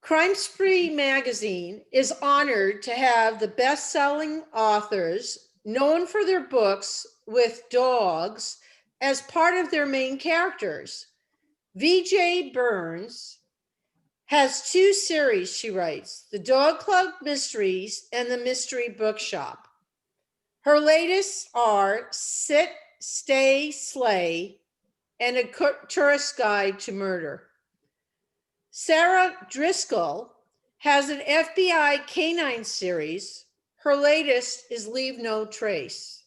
Crime Spree magazine is honored to have the best-selling authors known for their books with dogs as part of their main characters. VJ Burns has two series she writes, The Dog Club Mysteries and The Mystery Bookshop. Her latest are Sit, Stay, Slay, and A Tourist Guide to Murder. Sara Driscoll has an FBI Canine Series. Her latest is Leave No Trace.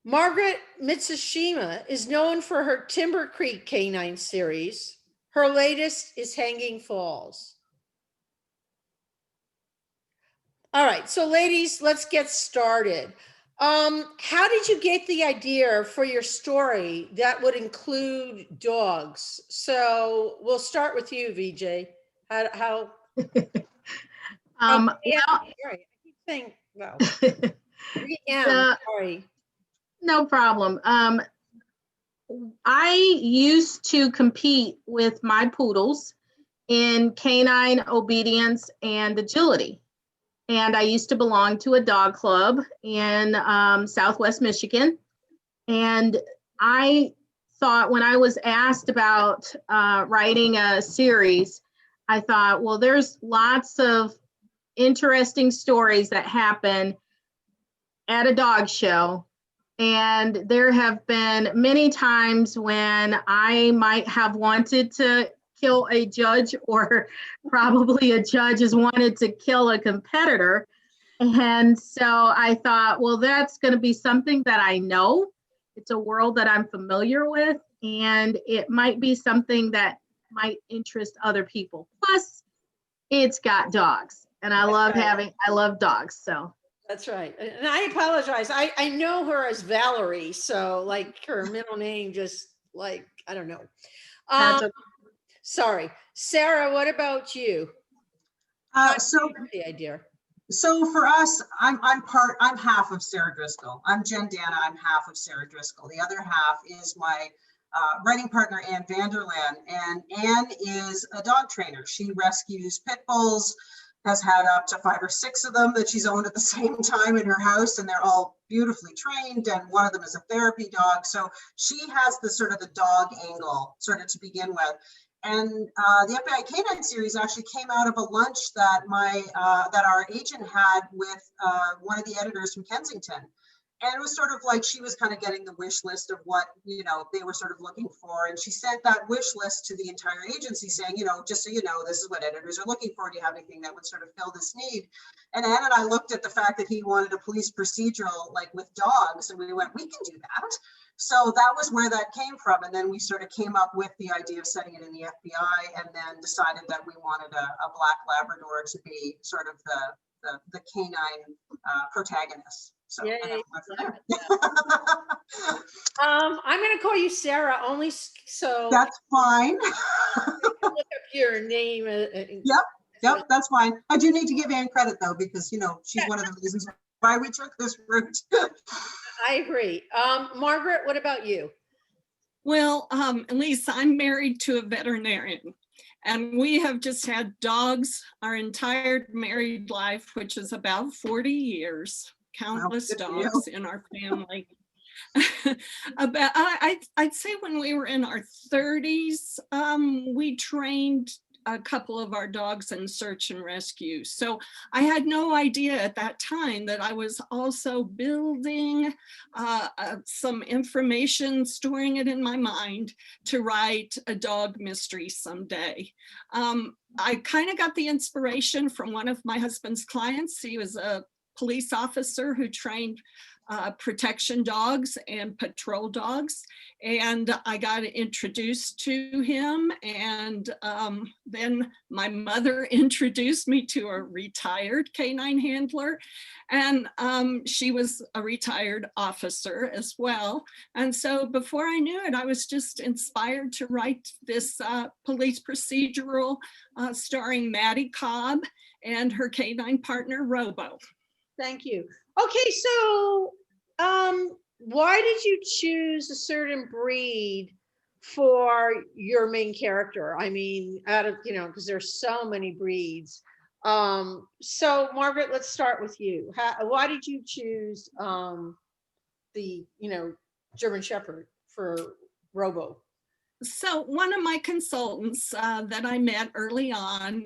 Margaret Mizushima is known for her Timber Creek Canine Series. Her latest is Hanging Falls. All right, so ladies, let's get started. How did you get the idea for your story that would include dogs? So we'll start with you, VJ. How Well, sorry, I keep saying, well, sorry. No problem. I used to compete with my poodles in canine obedience and agility. And I used to belong to a dog club in Southwest Michigan. And I thought when I was asked about writing a series, I thought, well, there's lots of interesting stories that happen at a dog show. And there have been many times when I might have wanted to kill a judge, or probably a judge has wanted to kill a competitor. And so I thought, well, that's going to be something that I know. It's a world that I'm familiar with, and it might be something that might interest other people. Plus, it's got dogs, and I love dogs. So that's right. And I apologize. I know her as Valerie, so like her middle name just like, I don't know. Sorry. Sarah, what about you? The idea. So for us, I'm half of Sara Driscoll. I'm Jen Dana, I'm half of Sara Driscoll. The other half is my writing partner, Ann Vanderland. And Ann is a dog trainer. She rescues pit bulls, has had up to 5 or 6 of them that she's owned at the same time in her house, and they're all beautifully trained, and one of them is a therapy dog. So she has the sort of the dog angle sort of to begin with. And the FBI Canine Series actually came out of a lunch that that our agent had with one of the editors from Kensington. And it was sort of like she was kind of getting the wish list of what, they were sort of looking for. And she sent that wish list to the entire agency saying, just so you know, this is what editors are looking for. Do you have anything that would sort of fill this need? And Ann and I looked at the fact that he wanted a police procedural, like with dogs, and we went, we can do that. So that was where that came from. And then we sort of came up with the idea of setting it in the FBI, and then decided that we wanted a Black Labrador to be sort of the canine protagonist. So I'm going to call you Sarah only so that's fine. Look up your name. Yep, that's fine. I do need to give Ann credit though, because she's one of the reasons why we took this route. I agree. Margaret, what about you? Well, Lisa, I'm married to a veterinarian, and we have just had dogs our entire married life, which is about 40 years. Countless dogs in our family. I'd say when we were in our 30s, we trained a couple of our dogs in search and rescue. So I had no idea at that time that I was also building some information, storing it in my mind to write a dog mystery someday. I kind of got the inspiration from one of my husband's clients. He was a police officer who trained protection dogs and patrol dogs. And I got introduced to him. And then my mother introduced me to a retired canine handler. And she was a retired officer as well. And so before I knew it, I was just inspired to write this police procedural starring Maddie Cobb and her canine partner, Robo. Thank you. Okay, so why did you choose a certain breed for your main character? I mean, out of, because there's so many breeds. So Margaret, let's start with you. Why did you choose the, German Shepherd for Robo? So one of my consultants that I met early on,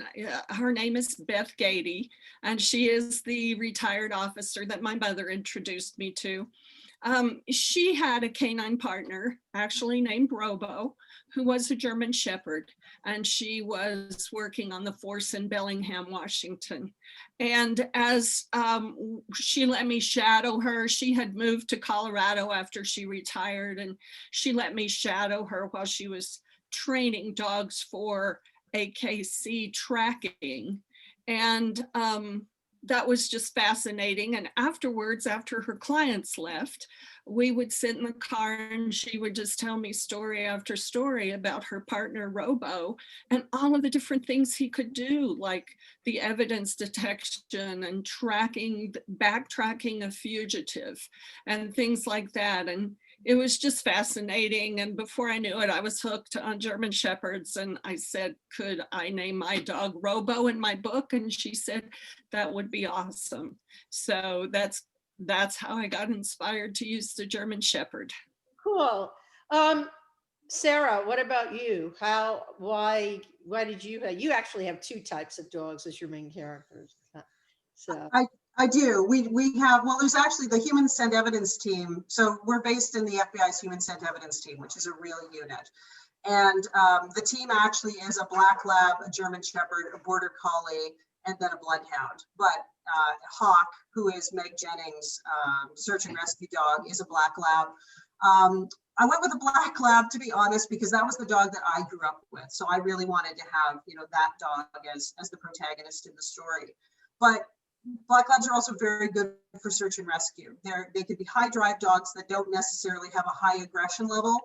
her name is Beth Gady, and she is the retired officer that my mother introduced me to. She had a canine partner, actually named Robo, who was a German Shepherd, and she was working on the force in Bellingham, Washington. And as she let me shadow her, she had moved to Colorado after she retired, and she let me shadow her while she was training dogs for AKC tracking. And that was just fascinating. And afterwards, after her clients left, we would sit in the car and she would just tell me story after story about her partner Robo and all of the different things he could do, like the evidence detection and backtracking a fugitive and things like that. And it was just fascinating. And before I knew it, I was hooked on German Shepherds. And I said, could I name my dog Robo in my book? And she said, that would be awesome. So that's how I got inspired to use the German Shepherd. Cool. Sarah, what about you? Why did you actually have two types of dogs as your main characters? So I do. We have, well, there's actually the Human Scent Evidence Team. So we're based in the FBI's Human Scent Evidence Team, which is a real unit. And the team actually is a Black Lab, a German Shepherd, a Border Collie, and then a Bloodhound. But Hawk, who is Meg Jennings' search and rescue dog, is a Black Lab. I went with a Black Lab, to be honest, because that was the dog that I grew up with. So I really wanted to have, that dog as the protagonist in the story. But Black Labs are also very good for search and rescue. They could be high drive dogs that don't necessarily have a high aggression level.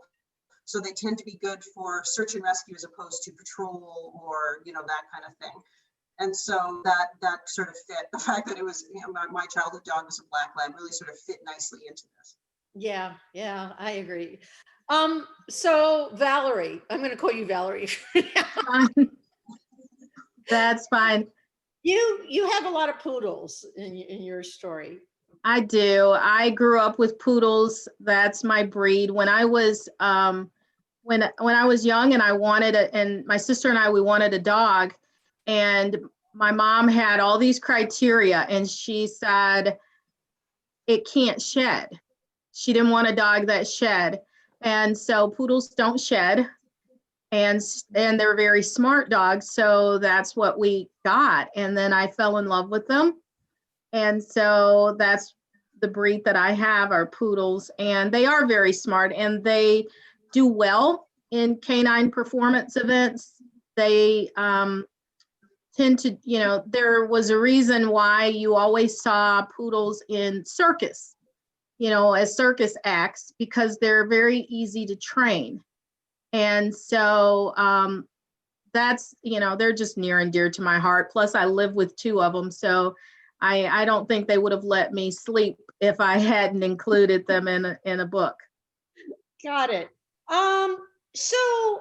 So they tend to be good for search and rescue as opposed to patrol or, that kind of thing. And so that sort of fit. The fact that it was, my childhood dog was a Black Lab really sort of fit nicely into this. Yeah, I agree. So Valerie, I'm going to call you Valerie. That's fine. You have a lot of poodles in your story. I do. I grew up with poodles. That's my breed. When I was when I was young and and my sister and we wanted a dog, and my mom had all these criteria and she said it can't shed. She didn't want a dog that shed. And so poodles don't shed. And they're very smart dogs. So that's what we got. And then I fell in love with them. And so that's the breed that I have are poodles. And they are very smart and they do well in canine performance events. They tend to, there was a reason why you always saw poodles in circus, as circus acts, because they're very easy to train. And so that's, they're just near and dear to my heart. Plus I live with two of them. So I don't think they would have let me sleep if I hadn't included them in a book. Got it. So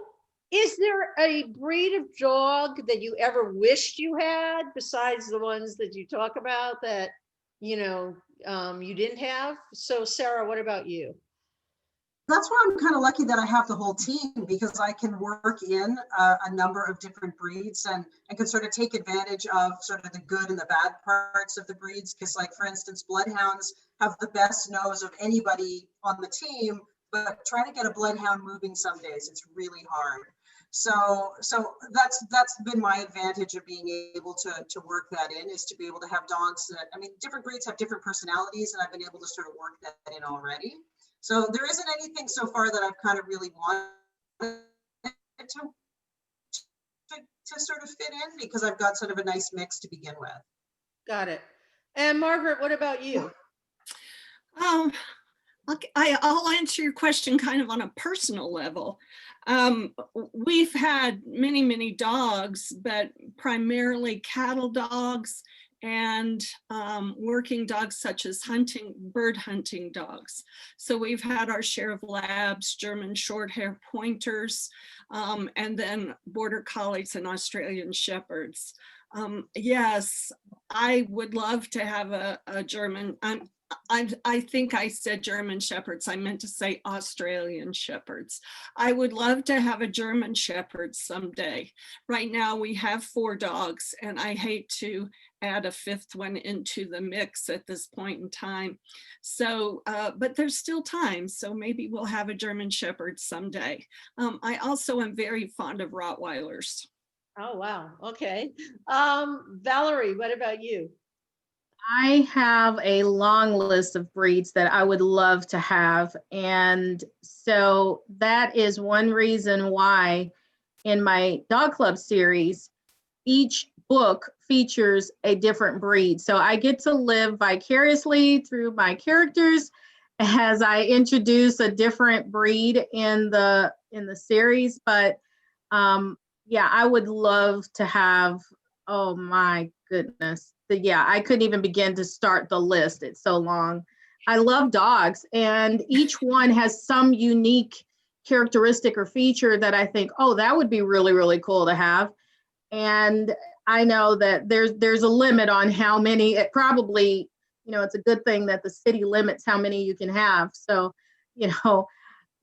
is there a breed of dog that you ever wished you had besides the ones that you talk about that, you didn't have? So Sarah, what about you? That's why I'm kind of lucky that I have the whole team, because I can work in a number of different breeds and can sort of take advantage of sort of the good and the bad parts of the breeds. Because like, for instance, Bloodhounds have the best nose of anybody on the team, but trying to get a Bloodhound moving some days, it's really hard. So that's been my advantage of being able to work that in, is to be able to have dogs that, different breeds have different personalities, and I've been able to sort of work that in already. So there isn't anything so far that I've kind of really wanted to sort of fit in, because I've got sort of a nice mix to begin with. Got it. And Margaret, what about you? I'll answer your question kind of on a personal level. We've had many dogs, but primarily cattle dogs and working dogs such as bird hunting dogs. So we've had our share of labs, German short hair pointers, and then border collies and Australian shepherds. Yes, I would love to have a German, I think I said German shepherds. I meant to say Australian shepherds. I would love to have a German shepherd someday. Right now we have 4 dogs, and I hate to add a 5th one into the mix at this point in time. So, but there's still time. So maybe we'll have a German shepherd someday. I also am very fond of Rottweilers. Oh, wow. Okay. Valerie, what about you? I have a long list of breeds that I would love to have. And so that is one reason why in my dog club series, each book features a different breed. So I get to live vicariously through my characters as I introduce a different breed in the series. But yeah, I would love to have, oh my goodness. Yeah, I couldn't even begin to start the list. It's so long. I love dogs, and each one has some unique characteristic or feature that I think, oh, that would be really, really cool to have. And I know that there's a limit on how many. It probably, it's a good thing that the city limits how many you can have. So,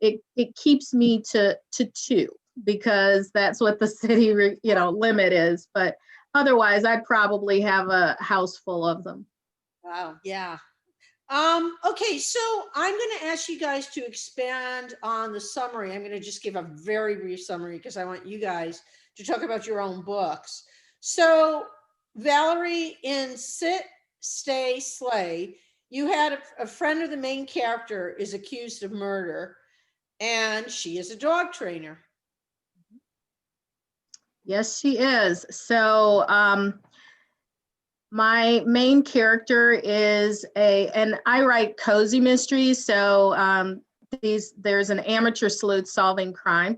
it keeps me to 2 because that's what the city limit is. But otherwise, I'd probably have a house full of them. Wow. Yeah. Okay, so I'm going to ask you guys to expand on the summary. I'm going to just give a very brief summary because I want you guys to talk about your own books. So, Valerie, in Sit, Stay, Slay, you had a friend of the main character is accused of murder, and she is a dog trainer. Yes, she is. So, my main character is and I write cozy mysteries. So there's an amateur sleuth solving crime.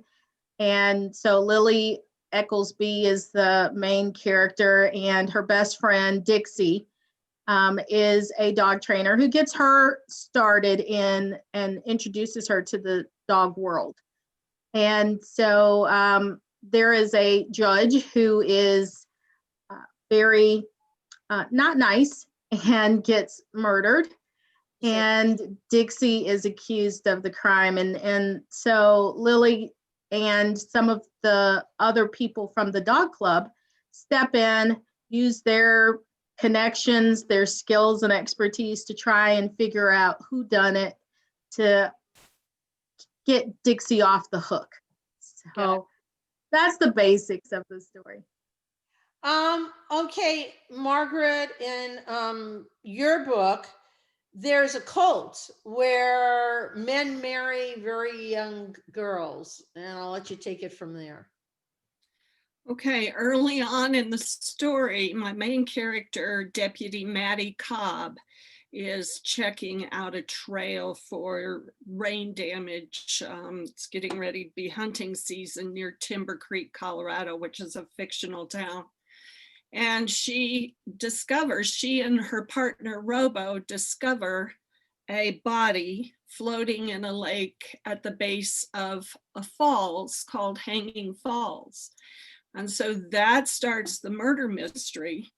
And so Lily Ecklesby is the main character, and her best friend, Dixie, is a dog trainer who gets her started in and introduces her to the dog world. And so there is a judge who is very not nice and gets murdered, and Dixie is accused of the crime, and so Lily and some of the other people from the dog club step in, use their connections, their skills and expertise to try and figure out who done it, to get Dixie off the hook. So that's the basics of the story. Okay, Margaret, in your book, there's a cult where men marry very young girls, and I'll let you take it from there. Okay, early on in the story, my main character, Deputy Maddie Cobb, is checking out a trail for rain damage. It's getting ready to be hunting season near Timber Creek, Colorado, which is a fictional town. And she and her partner Robo discover a body floating in a lake at the base of a falls called Hanging Falls. And so that starts the murder mystery.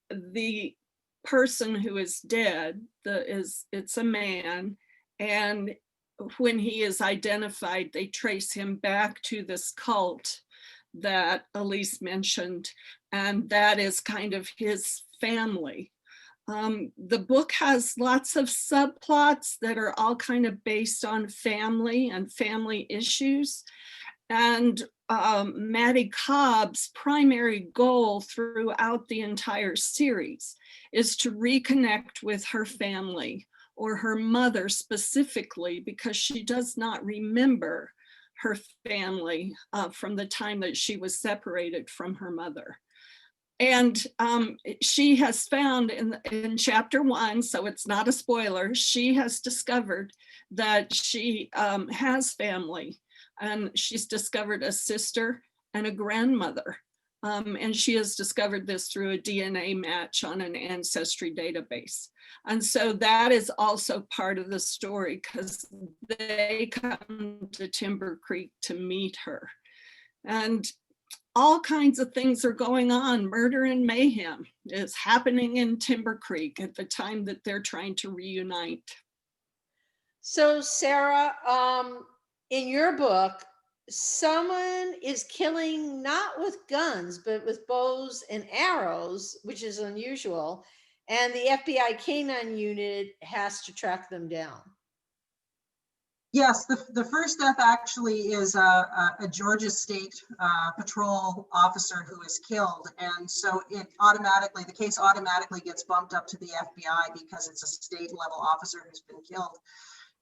The person who is dead, it's a man, and when he is identified, they trace him back to this cult that Elise mentioned, and that is kind of his family. The book has lots of subplots that are all kind of based on family and family issues. And Maddie Cobb's primary goal throughout the entire series is to reconnect with her family, or her mother specifically, because she does not remember her family from the time that she was separated from her mother. And she has found in chapter 1, so it's not a spoiler, she has discovered that she has family, and she's discovered a sister and a grandmother And she has discovered this through a DNA match on an ancestry database. And so that is also part of the story, because they come to Timber Creek to meet her. And all kinds of things are going on. Murder and mayhem is happening in Timber Creek at the time that they're trying to reunite. So Sarah, in your book, someone is killing not with guns, but with bows and arrows, which is unusual. And the FBI canine unit has to track them down. Yes, the first death actually is a Georgia State Patrol officer who is killed. And so it automatically, the case automatically gets bumped up to the FBI because it's a state level officer who's been killed.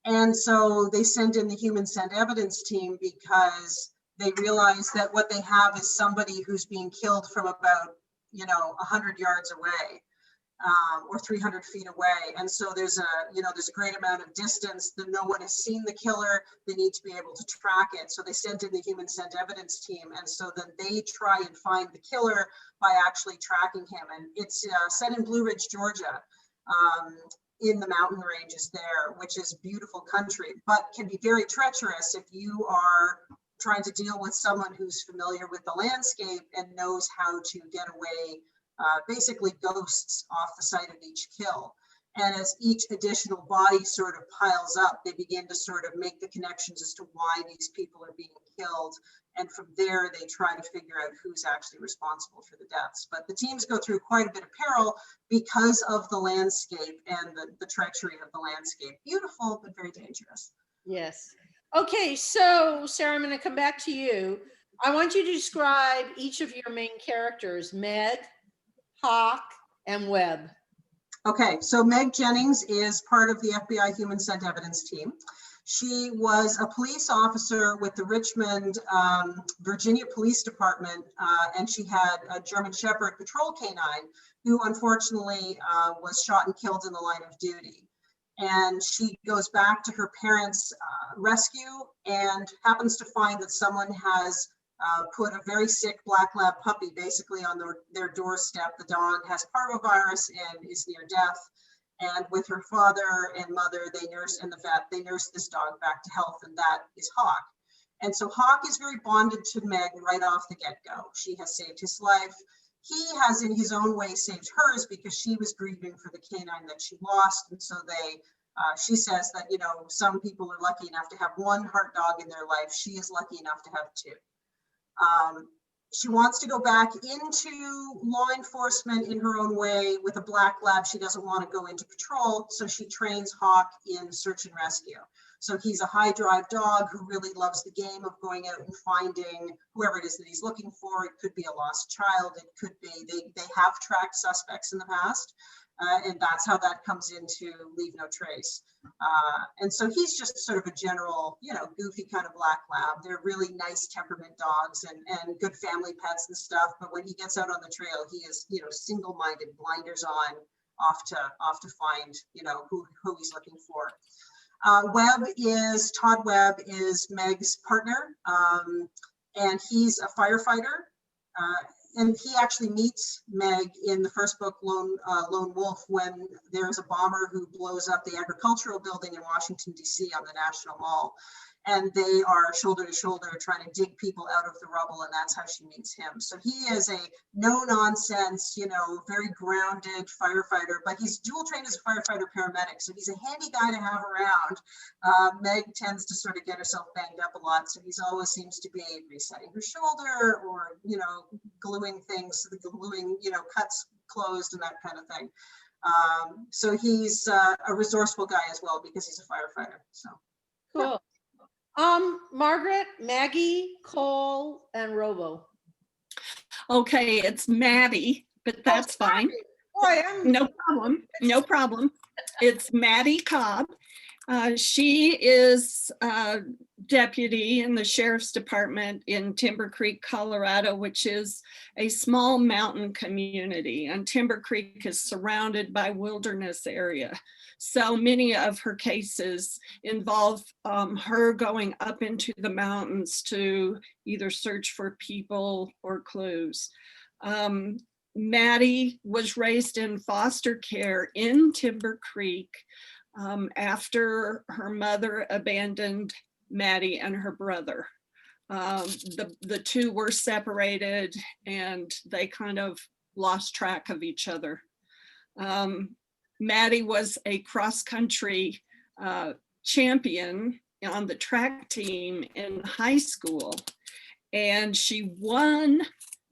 And so they send in the human scent evidence team because they realize that what they have is somebody who's being killed from about, 100 yards away. Or 300 feet away. And so there's a great amount of distance that no one has seen the killer. They need to be able to track it. So they sent in the human scent evidence team. And so then they try and find the killer by actually tracking him. And it's set in Blue Ridge, Georgia, in the mountain ranges there, which is beautiful country, but can be very treacherous if you are trying to deal with someone who's familiar with the landscape and knows how to get away basically ghosts off the site of each kill. And as each additional body sort of piles up, they begin to sort of make the connections as to why these people are being killed. And from there, they try to figure out who's actually responsible for the deaths. But the teams go through quite a bit of peril because of the landscape and the treachery of the landscape. Beautiful, but very dangerous. Yes. Okay, so Sarah, I'm going to come back to you. I want you to describe each of your main characters, Meg, Hawk, and Webb. Okay, so Meg Jennings is part of the FBI Human Scent Evidence team. She was a police officer with the Richmond, Virginia Police Department, and she had a German Shepherd patrol canine who unfortunately was shot and killed in the line of duty. And she goes back to her parents' rescue and happens to find that someone has put a very sick black lab puppy basically on their doorstep. The dog has parvovirus and is near death. And with her father and mother, they nurse, and the vet, they nurse this dog back to health, and that is Hawk. And so Hawk is very bonded to Meg right off the get-go. She has saved his life. He has in his own way saved hers because she was grieving for the canine that she lost. And so she says that, some people are lucky enough to have one heart dog in their life. She is lucky enough to have two. She wants to go back into law enforcement in her own way with a black lab. She doesn't want to go into patrol, so she trains Hawk in search and rescue. So he's a high drive dog who really loves the game of going out and finding whoever it is that he's looking for. It could be a lost child. It could be, they have tracked suspects in the past. And that's how that comes into Leave No Trace. And so he's just sort of a general, goofy kind of black lab. They're really nice temperament dogs and good family pets and stuff. But when he gets out on the trail, he is, single-minded, blinders on, off to find, who he's looking for. Todd Webb is Meg's partner, and he's a firefighter. And he actually meets Meg in the first book, Lone Wolf, when there's a bomber who blows up the agricultural building in Washington, D.C. on the National Mall. And they are shoulder to shoulder trying to dig people out of the rubble, and that's how she meets him. So he is a no-nonsense, very grounded firefighter, but he's dual trained as a firefighter paramedic, so he's a handy guy to have around. Meg tends to sort of get herself banged up a lot, so he's always seems to be resetting her shoulder or, gluing things, so the gluing, cuts closed and that kind of thing. So he's a resourceful guy as well because he's a firefighter. So cool. Yeah. Margaret, Maggie, Cole, and Robo. Okay, it's Maddie, but that's fine. No problem. No problem. It's Maddie Cobb. She is deputy in the sheriff's department in Timber Creek, Colorado, which is a small mountain community. And Timber Creek is surrounded by wilderness area. So many of her cases involve her going up into the mountains to either search for people or clues. Maddie was raised in foster care in Timber Creek after her mother abandoned Maddie and her brother. The two were separated and they kind of lost track of each other. Maddie was a cross-country champion on the track team in high school, and she won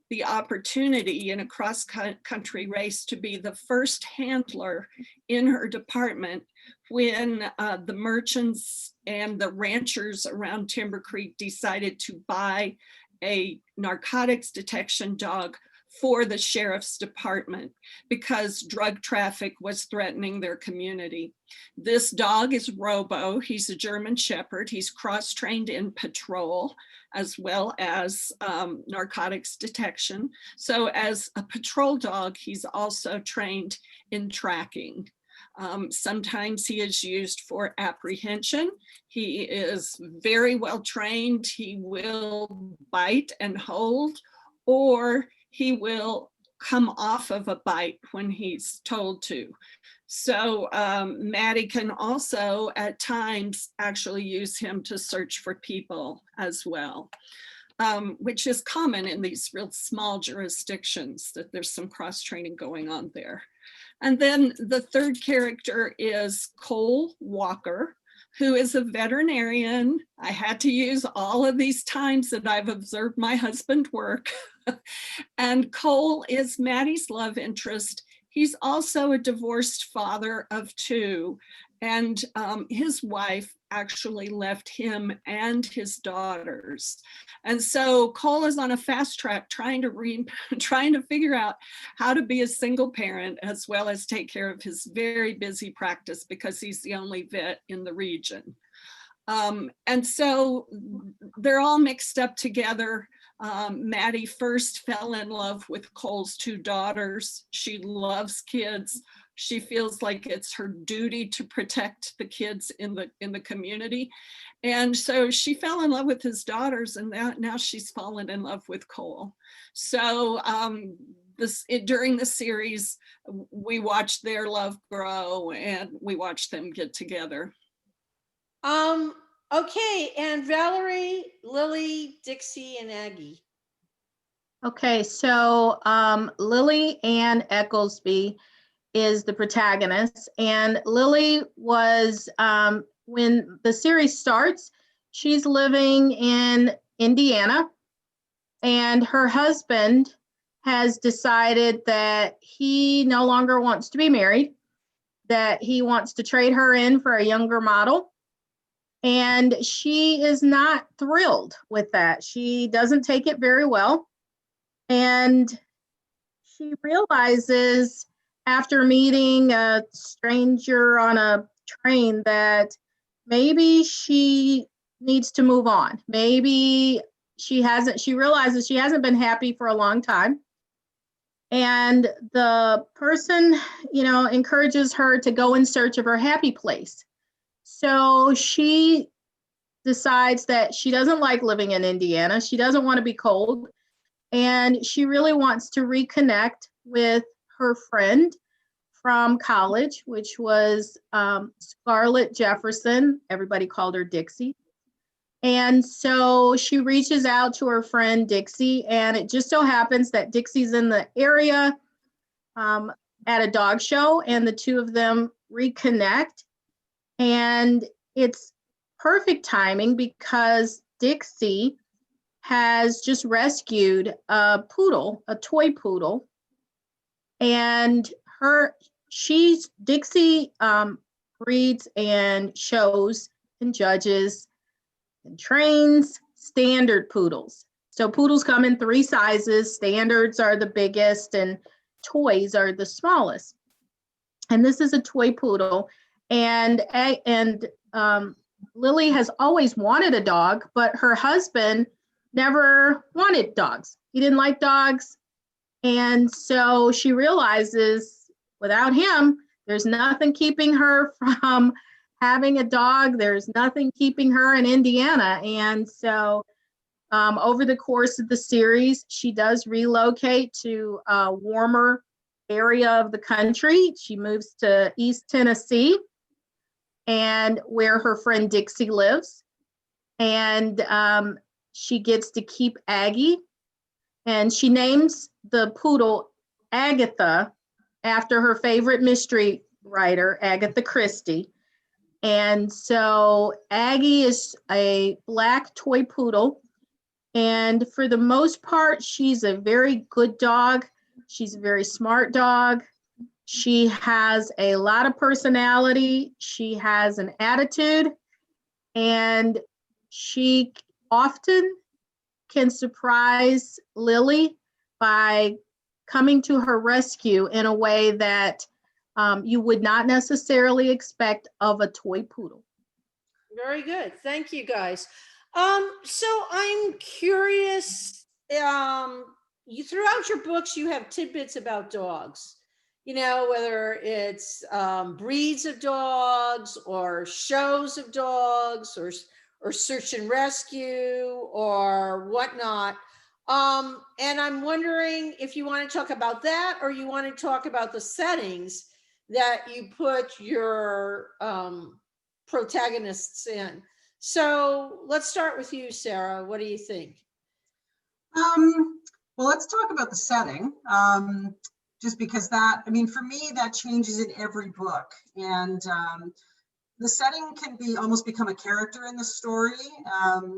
the opportunity in a cross-country race to be the first handler in her department when the merchants and the ranchers around Timber Creek decided to buy a narcotics detection dog for the sheriff's department because drug traffic was threatening their community. This dog is Robo. He's a German Shepherd. He's cross-trained in patrol as well as narcotics detection. So as a patrol dog, he's also trained in tracking. Sometimes he is used for apprehension. He is very well trained. He will bite and hold, or he will come off of a bite when he's told to. So Maddie can also at times actually use him to search for people as well, which is common in these real small jurisdictions, that there's some cross-training going on there. And then the third character is Cole Walker, who is a veterinarian. I had to use all of these times that I've observed my husband work. And Cole is Maddie's love interest. He's also a divorced father of two, and his wife actually left him and his daughters. And so Cole is on a fast track trying to figure out how to be a single parent as well as take care of his very busy practice because he's the only vet in the region. And so they're all mixed up together. Maddie first fell in love with Cole's two daughters. She loves kids. She feels like it's her duty to protect the kids in the community. And so she fell in love with his daughters, and now she's fallen in love with Cole. So during the series, we watched their love grow and we watched them get together. Okay, and Valerie, Lily, Dixie, and Aggie. Okay, so Lily Ann Ecklesby is the protagonist, and Lily was, when the series starts, she's living in Indiana, and her husband has decided that he no longer wants to be married, that he wants to trade her in for a younger model. And she is not thrilled with that. She doesn't take it very well. And she realizes after meeting a stranger on a train that maybe she needs to move on. Maybe she realizes she hasn't been happy for a long time. And the person, encourages her to go in search of her happy place. So she decides that she doesn't like living in Indiana. She doesn't want to be cold. And she really wants to reconnect with her friend from college, which was Scarlett Jefferson. Everybody called her Dixie. And so she reaches out to her friend Dixie, and it just so happens that Dixie's in the area at a dog show, and the two of them reconnect. And it's perfect timing because Dixie has just rescued a poodle, a toy poodle. And Dixie breeds and shows and judges and trains standard poodles. So poodles come in 3 sizes. Standards are the biggest and toys are the smallest. And this is a toy poodle. And Lily has always wanted a dog, but her husband never wanted dogs. He didn't like dogs. And so she realizes without him, there's nothing keeping her from having a dog. There's nothing keeping her in Indiana. And so over the course of the series, she does relocate to a warmer area of the country. She moves to East Tennessee, and where her friend Dixie lives. And she gets to keep Aggie, and she names the poodle Agatha after her favorite mystery writer, Agatha Christie. And so Aggie is a black toy poodle. And for the most part, she's a very good dog. She's a very smart dog. She has a lot of personality. She has an attitude, and she often can surprise Lily by coming to her rescue in a way that you would not necessarily expect of a toy poodle. Very good. Thank you, guys. So I'm curious, you throughout your books, you have tidbits about dogs, you know, whether it's breeds of dogs or shows of dogs or search and rescue or whatnot. And I'm wondering if you want to talk about that, or you want to talk about the settings that you put your protagonists in. So let's start with you, Sarah. What do you think? Well, let's talk about the setting, just because that, I mean, for me, that changes in every book. And the setting can be almost become a character in the story.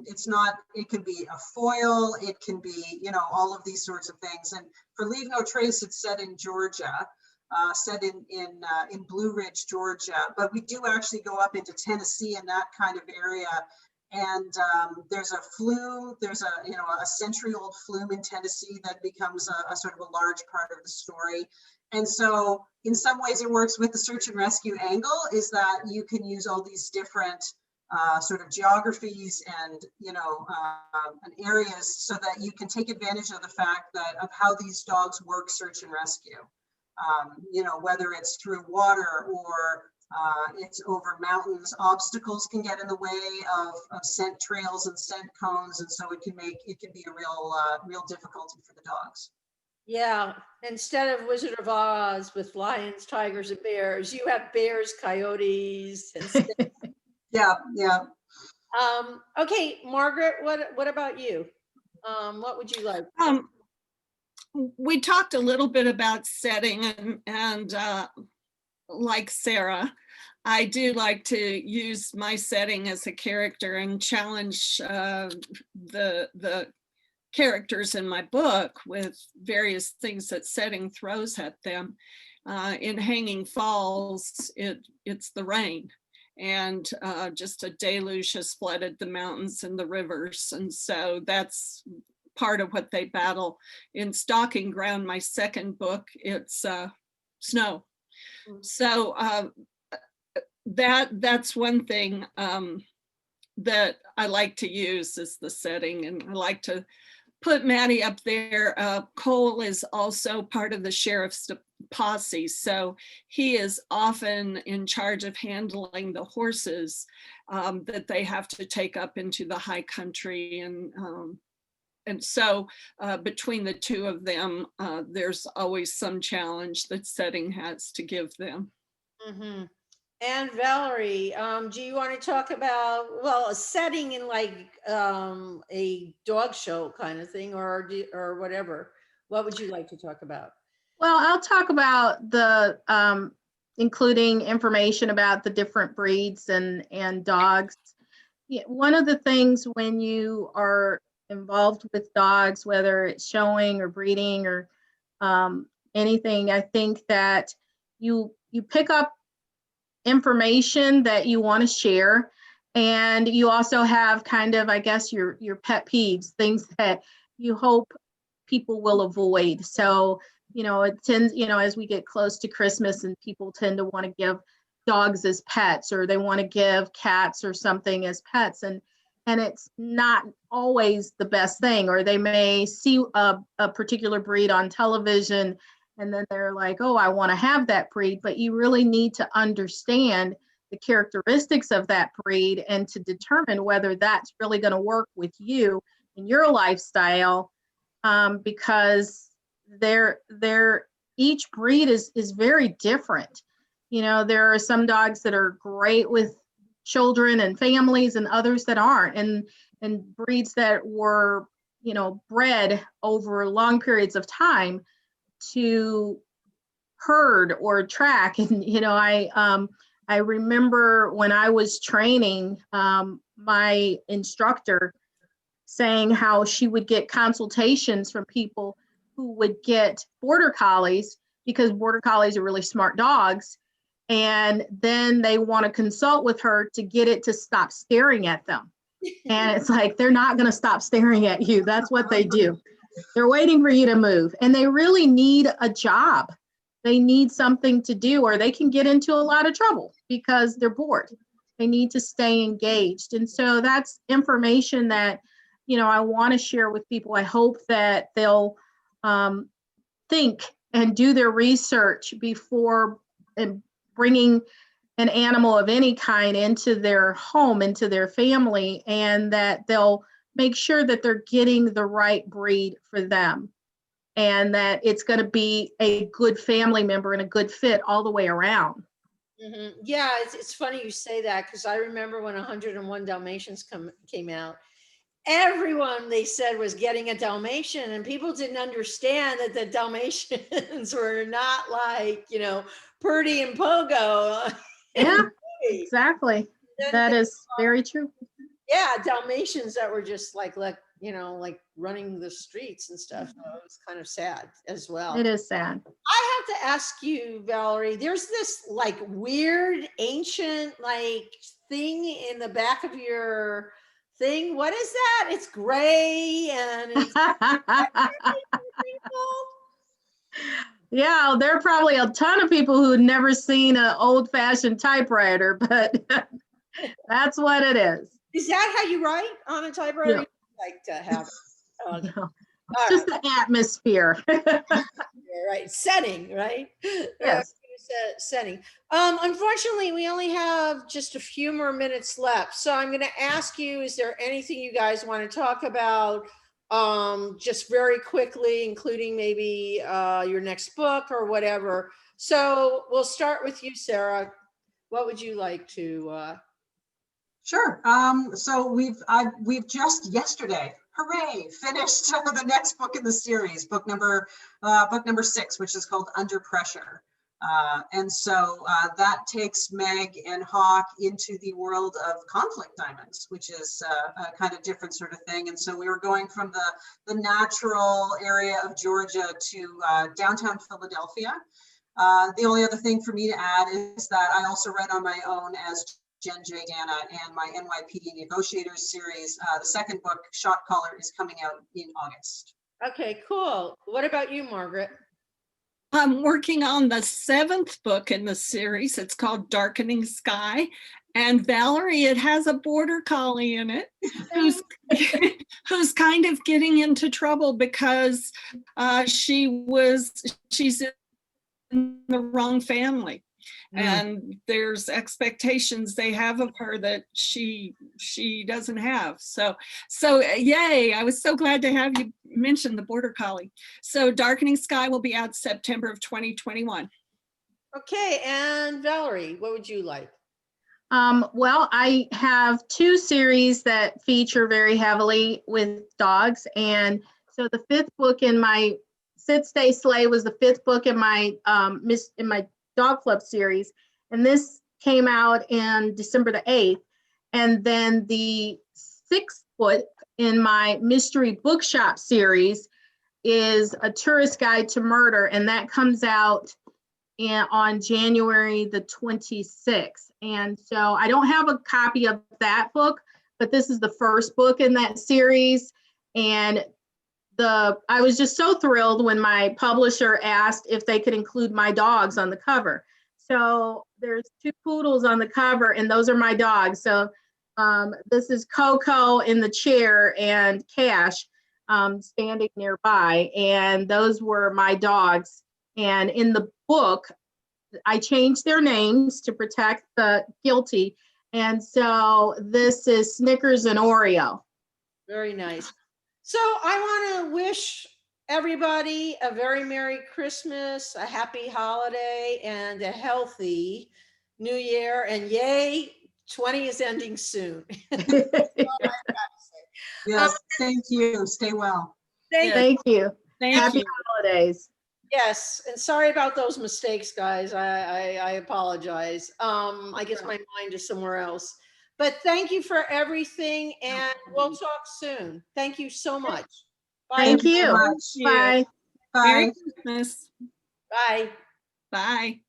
It's not, it can be a foil, it can be, you know, all of these sorts of things. And for Leave No Trace, it's set in Georgia. Set in Blue Ridge, Georgia, but we do actually go up into Tennessee and that kind of area. And there's a flume, there's a century-old flume in Tennessee that becomes a sort of a large part of the story. And so in some ways it works with the search and rescue angle, is that you can use all these different sort of geographies and, and areas so that you can take advantage of the fact that of how these dogs work search and rescue. Whether it's through water or it's over mountains, obstacles can get in the way of scent trails and scent cones, and so it can be a real difficulty for the dogs. Yeah, instead of Wizard of Oz with lions, tigers, and bears, you have bears, coyotes, and yeah. Okay, Margaret, what about you? What would you like? We talked a little bit about setting, and like Sarah, I do like to use my setting as a character and challenge the characters in my book with various things that setting throws at them. In Hanging Falls, it's the rain, and just a deluge has flooded the mountains and the rivers, and so that's part of what they battle. In Stalking Ground, my second book, it's snow. So that's one thing that I like to use is the setting, and I like to put Maddie up there. Cole is also part of the sheriff's posse, so he is often in charge of handling the horses that they have to take up into the high country, and so between the two of them, there's always some challenge that setting has to give them. Mm-hmm. And Valerie, do you want to talk about, a setting in like a dog show kind of thing, or whatever? What would you like to talk about? Well, I'll talk about the including information about the different breeds and dogs. Yeah, one of the things when you are involved with dogs, whether it's showing or breeding or anything, I think that you pick up information that you want to share, and you also have kind of, I guess, your pet peeves, things that you hope people will avoid. So it tends, as we get close to Christmas and people tend to want to give dogs as pets, or they want to give cats or something as pets, and it's not always the best thing. Or they may see a particular breed on television and then they're like, oh, I want to have that breed. But you really need to understand the characteristics of that breed and to determine whether that's really going to work with you in your lifestyle, because each breed is very different. You know, there are some dogs that are great with children and families and others that aren't, and breeds that were, you know, bred over long periods of time to herd or track. And, you know, I remember when I was training, my instructor saying how she would get consultations from people who would get border collies, because border collies are really smart dogs. And then they want to consult with her to get it to stop staring at them. And it's like, they're not going to stop staring at you. That's what they do. They're waiting for you to move. And they really need a job. They need something to do, or they can get into a lot of trouble because they're bored. They need to stay engaged. And so that's information that, you know, I want to share with people. I hope that they'll think and do their research before bringing an animal of any kind into their home, into their family, and that they'll make sure that they're getting the right breed for them, and that it's going to be a good family member and a good fit all the way around. Mm-hmm. Yeah, it's funny you say that, because I remember when 101 Dalmatians came out, everyone they said was getting a Dalmatian, and people didn't understand that the Dalmatians were not like, you know, Purdy and Pogo. Yeah, exactly. That is very true. Yeah, Dalmatians that were just like, you know, like running the streets and stuff. So it was kind of sad as well. It is sad. I have to ask you, Valerie, there's this like weird ancient like thing in the back of your thing. What is that? It's gray and it's yeah, there are probably a ton of people who've never seen an old-fashioned typewriter, but that's what it is. Is that how you write on a typewriter? No. Like to have No. It's just the atmosphere. Right, setting, right? Yes. Setting. Unfortunately, we only have just a few more minutes left. So I'm going to ask you, is there anything you guys want to talk about just very quickly, including maybe your next book or whatever? So we'll start with you, Sarah. What would you like to Sure. So we've just yesterday, hooray, finished the next book in the series, book number 6, which is called Under Pressure. And so that takes Meg and Hawk into the world of conflict diamonds, which is a kind of different sort of thing. And so we were going from the natural area of Georgia to downtown Philadelphia. The only other thing for me to add is that I also read on my own as Jen J. Dana, and my NYPD Negotiators series. The second book, Shot Caller, is coming out in August. Okay, cool. What about you, Margaret? I'm working on the 7th book in the series. It's called Darkening Sky. And Valerie, it has a border collie in it who's kind of getting into trouble because she's in the wrong family. And there's expectations they have of her that she doesn't have. So yay, I was so glad to have you mention the border collie. So Darkening Sky will be out September of 2021. Okay, and Valerie, what would you like? Well, I have 2 series that feature very heavily with dogs. And so the 5th book in my Sit, Stay, Slay was the 5th book in my Dog Club series, and this came out in December the 8th. And then the 6th book in my Mystery Bookshop series is A Tourist Guide to Murder, and that comes out on January the 26th. And so I don't have a copy of that book, but this is the first book in that series. And I was just so thrilled when my publisher asked if they could include my dogs on the cover. So there's 2 poodles on the cover, and those are my dogs. So this is Coco in the chair and Cash standing nearby, and those were my dogs. And in the book, I changed their names to protect the guilty. And so this is Snickers and Oreo. Very nice. So I want to wish everybody a very Merry Christmas, a happy holiday, and a healthy New Year. And yay, 20 is ending soon. Yes, thank you. Stay well. Thank you. Thank Happy you. holidays. Yes, and sorry about those mistakes, guys. I apologize. I guess my mind is somewhere else. But thank you for everything, and we'll talk soon. Thank you so much. Bye. Thank Very you. much. Bye. Bye. Merry Christmas. Bye. Bye.